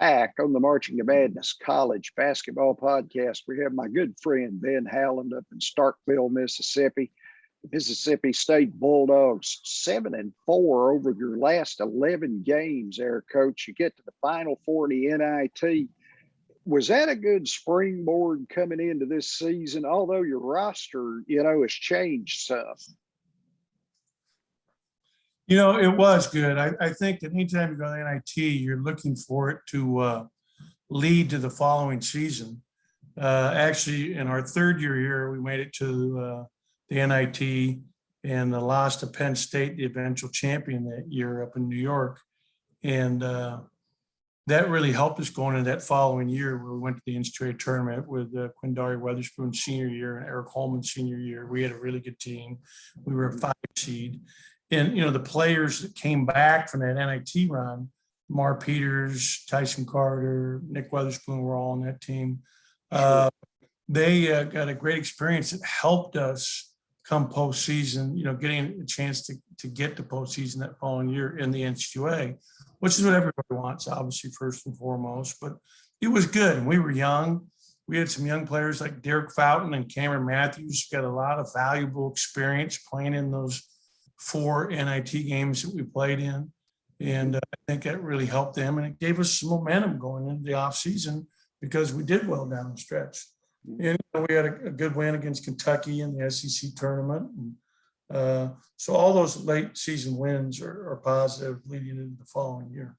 back on the Marching to Madness College Basketball Podcast. We have my good friend Ben Howland up in Starkville, Mississippi. Mississippi State Bulldogs 7-4 over your last 11 games there, Coach. You get to the Final Four of the NIT. Was that a good springboard coming into this season, although your roster, has changed some? It was good. I think that anytime you go to the NIT, you're looking for it to lead to the following season. Actually, in our third year here, we made it to the NIT and lost to Penn State, the eventual champion that year up in New York. And that really helped us going into that following year where we went to the NCAA Tournament with Quindari Weatherspoon senior year and Eric Holman senior year. We had a really good team. We were a 5 seed. And, the players that came back from that NIT run, Mar Peters, Tyson Carter, Nick Weatherspoon were all on that team. They got a great experience that helped us come postseason, getting a chance to get to postseason that following year in the NCAA, which is what everybody wants, obviously, first and foremost. But it was good. And we were young. We had some young players like Derrick Fountain and Cameron Matthews, got a lot of valuable experience playing in those 4 NIT games that we played in. And I think that really helped them. And it gave us some momentum going into the offseason because we did well down the stretch. And we had a good win against Kentucky in the SEC tournament. And, so all those late season wins are positive leading into the following year.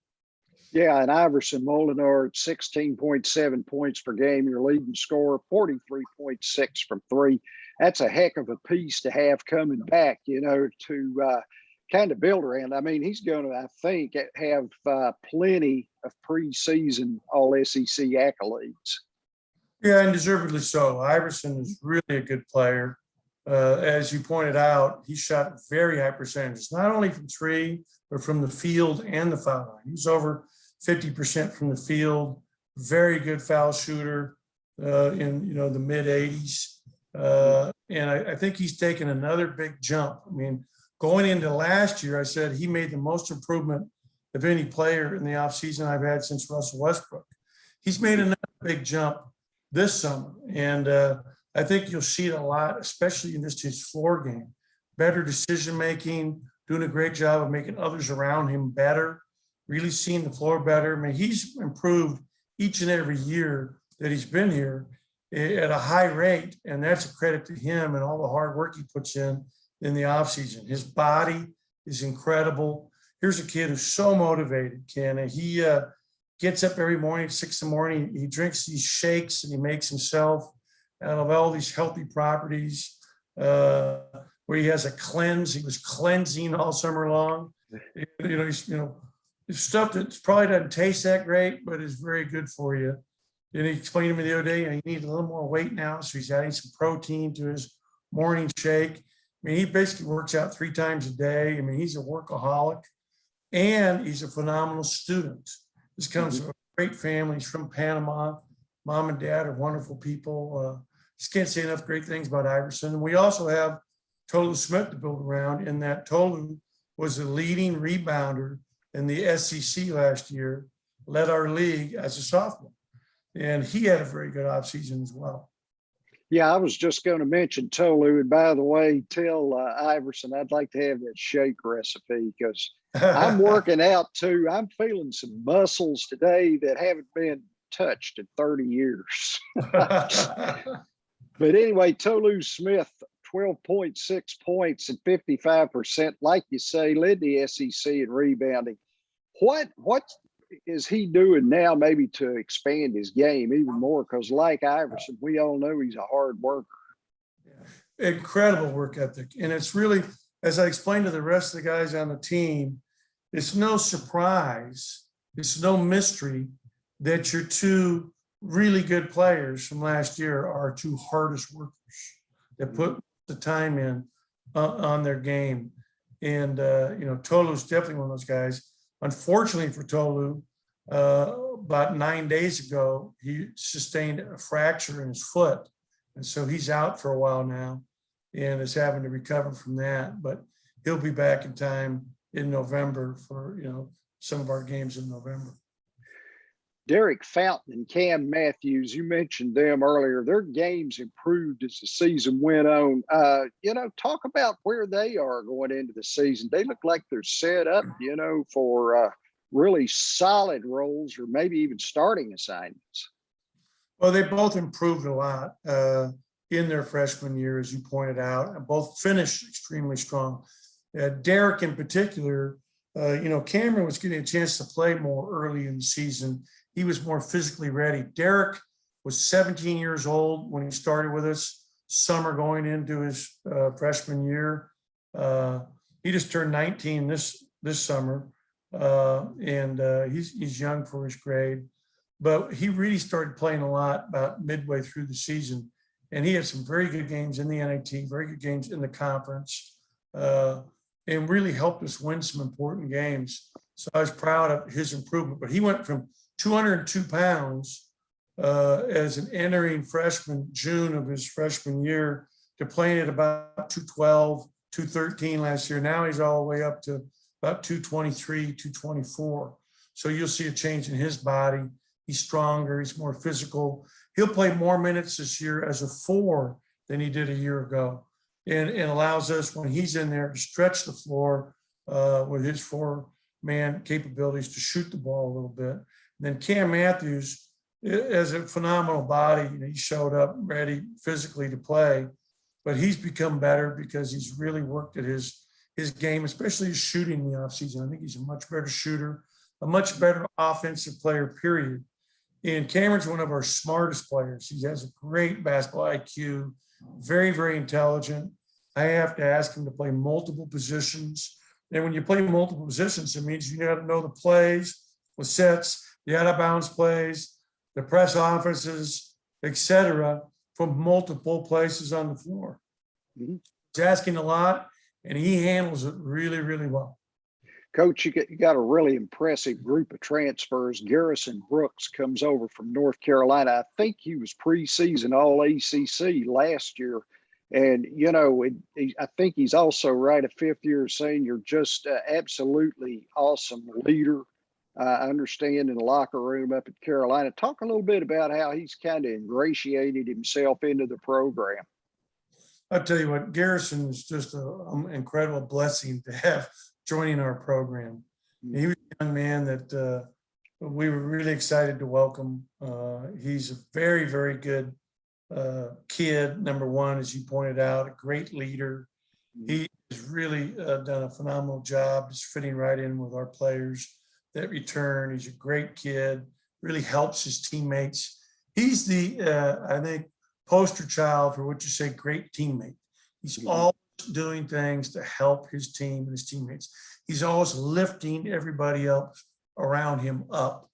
Yeah, and Iverson Molinar at 16.7 points per game, your leading scorer, 43.6 from 3. That's a heck of a piece to have coming back, to kind of build around. I mean, he's going to, I think, have plenty of preseason All-SEC accolades. Yeah, and deservedly so. Iverson is really a good player. As you pointed out, he shot very high percentages, not only from 3, but from the field and the foul line. He was over 50% from the field, very good foul shooter in, the mid-80s. And I think he's taken another big jump. I mean, going into last year, I said he made the most improvement of any player in the offseason I've had since Russell Westbrook. He's made another big jump this summer. And I think you'll see it a lot, especially in just his floor game. Better decision-making, doing a great job of making others around him better, really seeing the floor better. I mean, he's improved each and every year that he's been here at a high rate, and that's a credit to him and all the hard work he puts in the offseason. His body is incredible. Here's a kid who's so motivated, Ken. He gets up every morning at 6 in the morning. He drinks these shakes and he makes himself out of all these healthy properties where he has a cleanse. He was cleansing all summer long. He's, stuff that probably doesn't taste that great, but is very good for you. And he explained to me the other day, he needs a little more weight now, so he's adding some protein to his morning shake. I mean, he basically works out 3 times a day. I mean, he's a workaholic, and he's a phenomenal student. This comes from a great family. He's from Panama. Mom and dad are wonderful people. Just can't say enough great things about Iverson. And we also have Tolu Smith to build around, in that Tolu was the leading rebounder in the SEC last year, led our league as a sophomore. And he had a very good offseason as well. Yeah, I was just going to mention Tolu. And by the way, tell Iverson I'd like to have that shake recipe because I'm working out too. I'm feeling some muscles today that haven't been touched in 30 years. But anyway, Tolu Smith, 12.6 points and 55%, like you say, led the SEC in rebounding. What is he doing now maybe to expand his game even more? Because like Iverson, we all know he's a hard worker. Yeah. Incredible work ethic. And it's really, as I explained to the rest of the guys on the team, it's no surprise, it's no mystery that your 2 really good players from last year are 2 hardest workers that put the time in on their game. And, Tolu's definitely one of those guys. Unfortunately for Tolu, about 9 days ago, he sustained a fracture in his foot. And so he's out for a while now and is having to recover from that. But he'll be back in time in November for, some of our games in November. Derrick Fountain and Cam Matthews, you mentioned them earlier. Their games improved as the season went on. Talk about where they are going into the season. They look like they're set up, for really solid roles or maybe even starting assignments. Well, they both improved a lot in their freshman year, as you pointed out, and both finished extremely strong. Derrick in particular, Cameron was getting a chance to play more early in the season. He was more physically ready. Derrick was 17 years old when he started with us, summer going into his freshman year. He just turned 19 this summer, and he's young for his grade. But he really started playing a lot about midway through the season. And he had some very good games in the NIT, very good games in the conference, and really helped us win some important games. So I was proud of his improvement. But he went from 202 pounds as an entering freshman, June of his freshman year, to playing at about 212, 213 last year. Now he's all the way up to about 223, 224. So you'll see a change in his body. He's stronger, he's more physical. He'll play more minutes this year as a 4 than he did a year ago. And allows us, when he's in there, to stretch the floor with his 4-man capabilities to shoot the ball a little bit. And then Cam Matthews has a phenomenal body. He showed up ready physically to play, but he's become better because he's really worked at his game, especially his shooting in the offseason. I think he's a much better shooter, a much better offensive player, period. And Cameron's one of our smartest players. He has a great basketball IQ, very, very intelligent. I have to ask him to play multiple positions. And when you play multiple positions, it means you got to know the plays, the sets, the out of bounds plays, the press offenses, etc., from multiple places on the floor. Mm-hmm. He's asking a lot, and he handles it really, really well. Coach, you got a really impressive group of transfers. Garrison Brooks comes over from North Carolina. I think he was preseason All-ACC last year. And, I think he's also a fifth-year senior, just absolutely awesome leader. I understand in the locker room up at Carolina. Talk a little bit about how he's kind of ingratiated himself into the program. I'll tell you what, Garrison is just an incredible blessing to have joining our program. He was a young man that we were really excited to welcome. He's a very, very good kid, number one, as you pointed out, a great leader. He has really done a phenomenal job just fitting right in with our players that return. He's a great kid, really helps his teammates. He's the, I think, poster child for what you say, great teammate. He's always doing things to help his team and his teammates. He's always lifting everybody else around him up.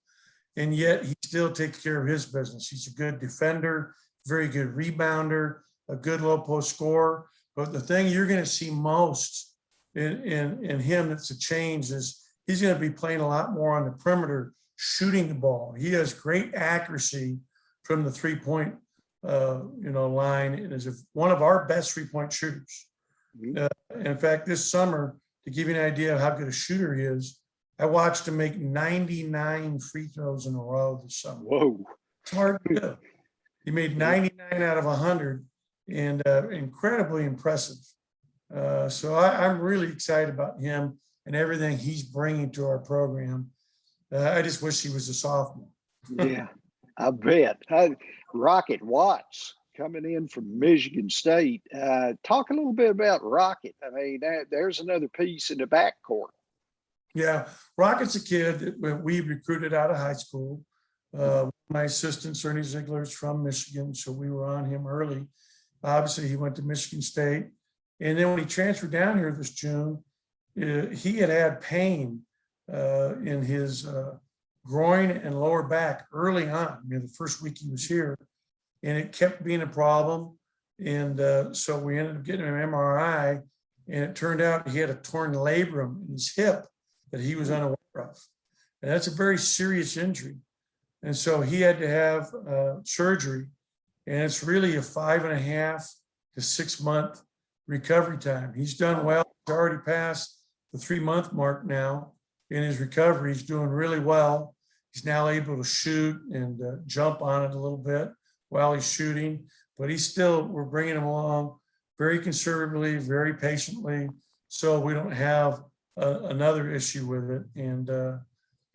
And yet he still takes care of his business. He's a good defender, very good rebounder, a good low post scorer. But the thing you're going to see most in him that's a change is he's going to be playing a lot more on the perimeter, shooting the ball. He has great accuracy from the 3-point line, and is one of our best 3-point shooters. In fact, this summer, to give you an idea of how good a shooter he is, I watched him make 99 free throws in a row this summer. Whoa. It's hard to do. He made 99 out of 100, and incredibly impressive. So I'm really excited about him and everything he's bringing to our program. I just wish he was a sophomore. Yeah, I bet. Rocket Watts coming in from Michigan State. Talk a little bit about Rocket. I mean, there's another piece in the backcourt. Yeah, Rocket's a kid that we recruited out of high school. My assistant, Ernie Ziegler, is from Michigan, so we were on him early. Obviously, he went to Michigan State. And then when he transferred down here this June, he had pain in his groin and lower back early on. The first week he was here, and it kept being a problem. And so we ended up getting an MRI, and it turned out he had a torn labrum in his hip that he was unaware of. And that's a very serious injury. And so he had to have surgery, and it's really a 5.5 to 6 month recovery time. He's done well. He's already passed the 3-month mark now in his recovery. He's doing really well. He's now able to shoot and jump on it a little bit while he's shooting, but we're bringing him along very conservatively, very patiently, so we don't have another issue with it. And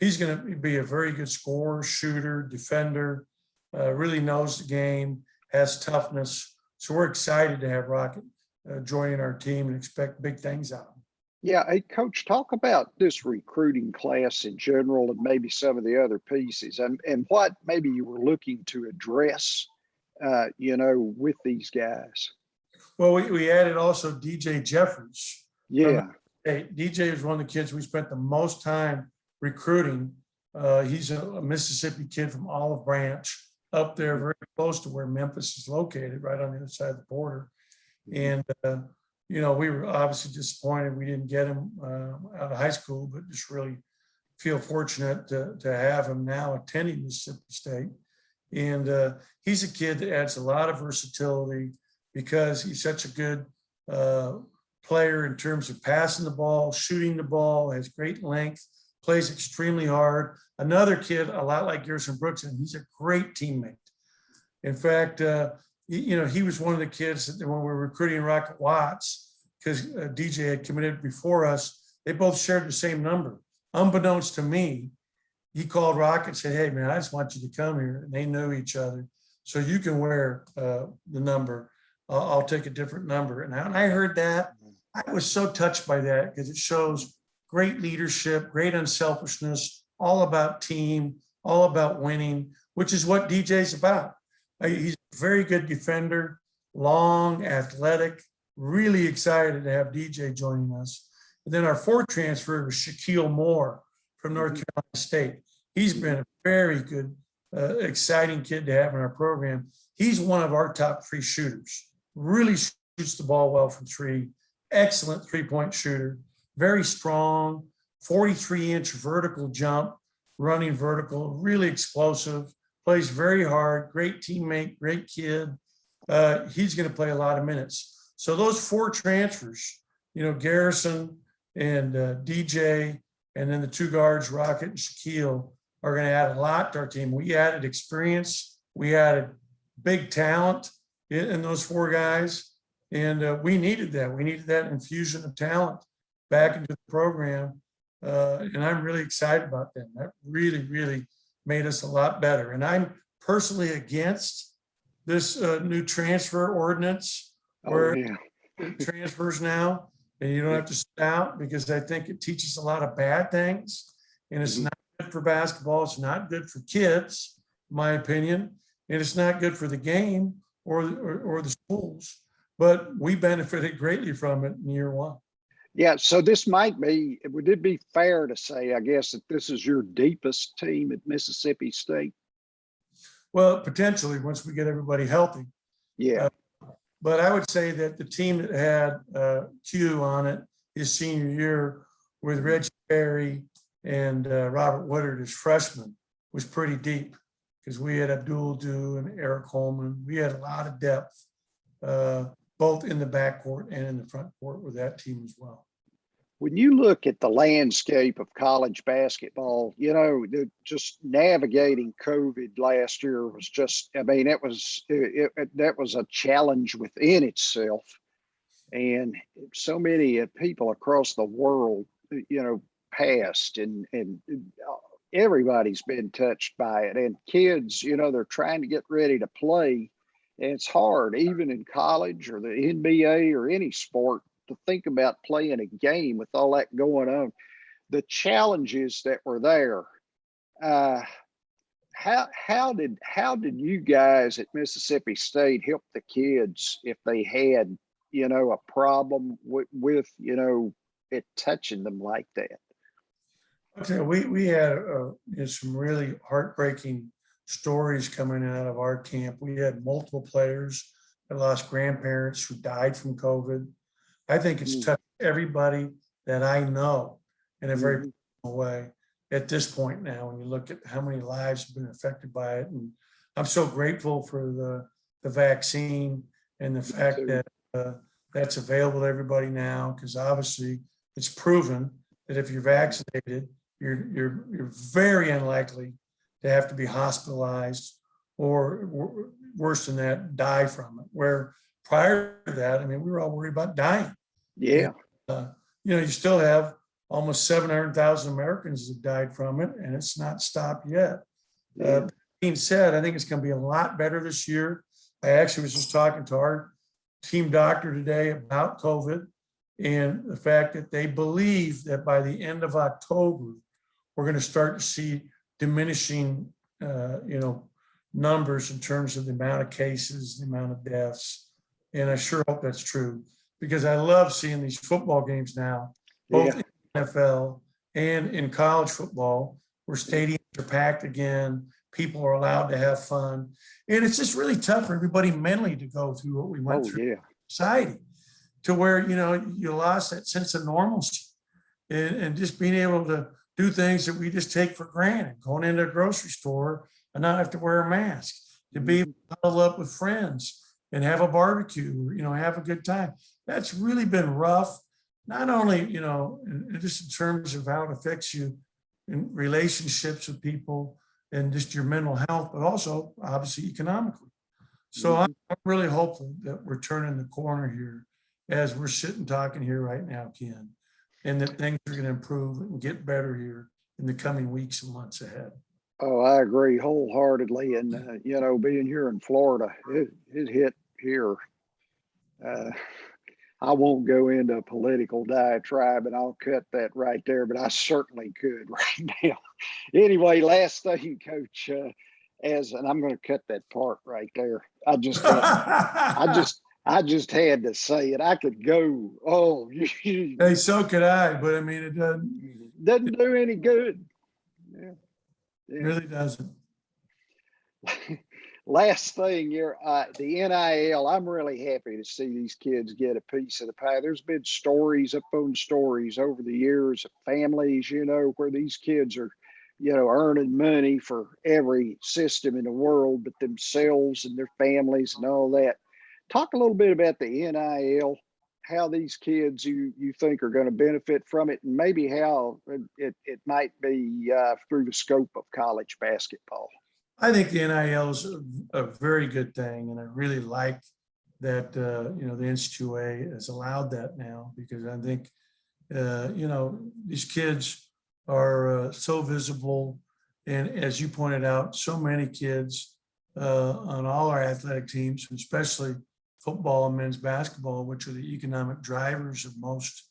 he's going to be a very good scorer, shooter, defender, really knows the game, has toughness. So we're excited to have Rocket joining our team and expect big things out of him. Yeah, hey, Coach, talk about this recruiting class in general and maybe some of the other pieces and what maybe you were looking to address, with these guys. Well, we added also DJ Jeffries. Yeah. DJ is one of the kids we spent the most time recruiting. He's a Mississippi kid from Olive Branch, up there very close to where Memphis is located, right on the other side of the border. And, we were obviously disappointed we didn't get him out of high school, but just really feel fortunate to have him now attending Mississippi State. And he's a kid that adds a lot of versatility because he's such a good player in terms of passing the ball, shooting the ball, has great length, plays extremely hard. Another kid, a lot like Garrison Brooks, and he's a great teammate. In fact, he was one of the kids that when we were recruiting Rocket Watts, because DJ had committed before us, they both shared the same number. Unbeknownst to me, he called Rocket and said, "Hey, man, I just want you to come here." And they knew each other. So you can wear the number. I'll take a different number. And I heard that. I was so touched by that because it shows great leadership, great unselfishness, all about team, all about winning, which is what DJ's about. He's a very good defender, long, athletic, really excited to have DJ joining us. And then our fourth transfer was Shaquille Moore from North Carolina State. He's been a very good, exciting kid to have in our program. He's one of our top three shooters, really shoots the ball well from three, excellent three-point shooter, very strong, 43-inch vertical jump, running vertical, really explosive, plays very hard, great teammate, great kid. He's going to play a lot of minutes. So those four transfers, Garrison and DJ, and then the two guards, Rocket and Shaquille, are going to add a lot to our team. We added experience. We added big talent in those four guys. And we needed that. We needed that infusion of talent back into the program. And I'm really excited about that. That really, really made us a lot better. And I'm personally against this new transfer ordinance where it transfers now and you don't have to sit out, because I think it teaches a lot of bad things. And it's not good for basketball. It's not good for kids, in my opinion. And it's not good for the game or the schools. But we benefited greatly from it in year one. Yeah, so would it be fair to say, I guess, that this is your deepest team at Mississippi State? Well, potentially, once we get everybody healthy. Yeah. But I would say that the team that had Q on it his senior year with Reggie Berry and Robert Woodard as freshmen was pretty deep, because we had Abdul Du and Eric Holman. We had a lot of depth, both in the backcourt and in the front court with that team as well. When you look at the landscape of college basketball, just navigating COVID last year was just, that was a challenge within itself. And so many people across the world, passed, and everybody's been touched by it. And kids, they're trying to get ready to play. And it's hard, even in college or the NBA or any sport, to think about playing a game with all that going on. The challenges that were there. How did you guys at Mississippi State help the kids if they had, a problem with it touching them like that? Okay, we had some really heartbreaking stories coming out of our camp. We had multiple players that lost grandparents who died from COVID. I think it's touched everybody that I know in a very personal way at this point now, when you look at how many lives have been affected by it. And I'm so grateful for the vaccine and the fact that that's available to everybody now, because obviously it's proven that if you're vaccinated, you're very unlikely to have to be hospitalized or worse than that, die from it. Where prior to that, I mean, we were all worried about dying. Yeah. And, you still have almost 700,000 Americans that died from it, and it's not stopped yet. Yeah. Being said, I think it's going to be a lot better this year. I actually was just talking to our team doctor today about COVID and the fact that they believe that by the end of October, we're going to start to see diminishing, numbers in terms of the amount of cases, the amount of deaths. And I sure hope that's true, because I love seeing these football games now, both in the NFL and in college football, where stadiums are packed again, people are allowed to have fun. And it's just really tough for everybody mentally to go through what we went through in society, to where, you lost that sense of normalcy and just being able to do things that we just take for granted, going into a grocery store and not have to wear a mask, to be able to huddle up with friends and have a barbecue, have a good time. That's really been rough, not only, just in terms of how it affects you in relationships with people and just your mental health, but also obviously economically. So I'm really hopeful that we're turning the corner here as we're sitting talking here right now, Ken, and that things are going to improve and get better here in the coming weeks and months ahead. Oh, I agree wholeheartedly. And, being here in Florida, it hit here. I won't go into a political diatribe, and I'll cut that right there, but I certainly could right now. Anyway, last thing, Coach, and I'm going to cut that part right there. I just had to say it. I could go, hey, so could I, but I mean, it doesn't do any good. Yeah. It really doesn't. Last thing here, the NIL, I'm really happy to see these kids get a piece of the pie. There's been stories upon stories over the years of families, where these kids are, earning money for every system in the world, but themselves and their families and all that. Talk a little bit about the NIL, how these kids you think are going to benefit from it, and maybe how it might be through the scope of college basketball. I think the NIL is a very good thing, and I really like that the NCAA has allowed that now, because I think these kids are so visible, and as you pointed out, so many kids on all our athletic teams, especially football and men's basketball, which are the economic drivers of most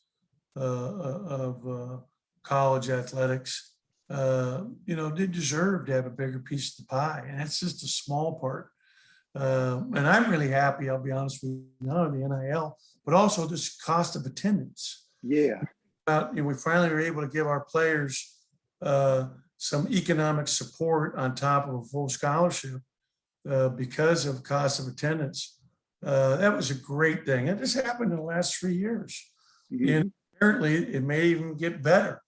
of college athletics. They deserve to have a bigger piece of the pie, and that's just a small part. And I'm really happy, I'll be honest with you, not only the NIL, but also this cost of attendance. Yeah. We finally were able to give our players some economic support on top of a full scholarship because of cost of attendance. That was a great thing. It just happened in the last 3 years. Mm-hmm. And apparently it may even get better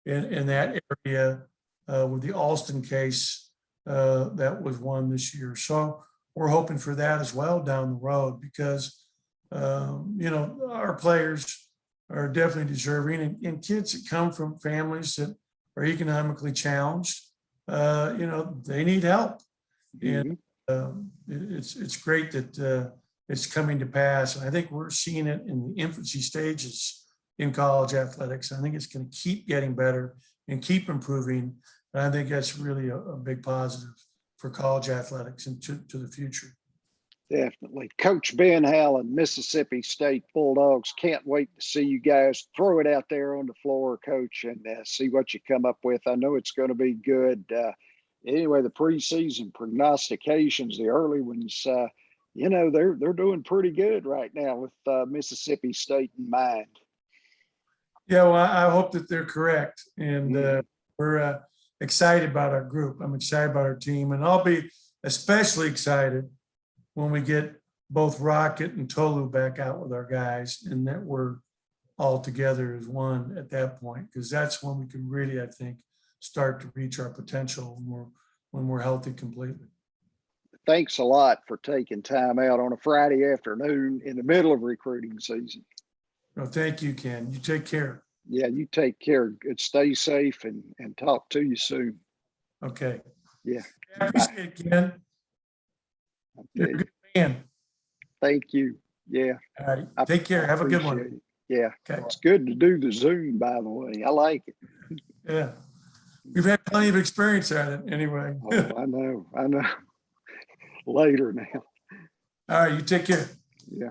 in that area with the Alston case that was won this year. So we're hoping for that as well down the road, because, our players are definitely deserving, and kids that come from families that are economically challenged, they need help. Mm-hmm. And it's great that it's coming to pass. And I think we're seeing it in the infancy stages in college athletics. I think it's going to keep getting better and keep improving. And I think that's really a big positive for college athletics and to the future. Definitely. Coach Ben Howland, Mississippi State Bulldogs. Can't wait to see you guys throw it out there on the floor, Coach, and see what you come up with. I know it's going to be good. Anyway, the preseason prognostications, the early ones, they're doing pretty good right now with Mississippi State in mind. Yeah, well, I hope that they're correct. And we're excited about our group. I'm excited about our team. And I'll be especially excited when we get both Rocket and Tolu back out with our guys, and that we're all together as one at that point, because that's when we can really, I think, start to reach our potential when we're healthy completely. Thanks a lot for taking time out on a Friday afternoon in the middle of recruiting season. No, thank you, Ken. You take care. Yeah, you take care. Stay safe and talk to you soon. Okay. Yeah. I appreciate it, Ken. You're a good man. Thank you. Yeah. All right. I- Take care. I Have a good appreciate one. it. Yeah. Okay. It's good to do the Zoom, by the way. I like it. Yeah. We've had plenty of experience at it anyway. Oh, I know. I know. Later now. All right. You take care. Yeah.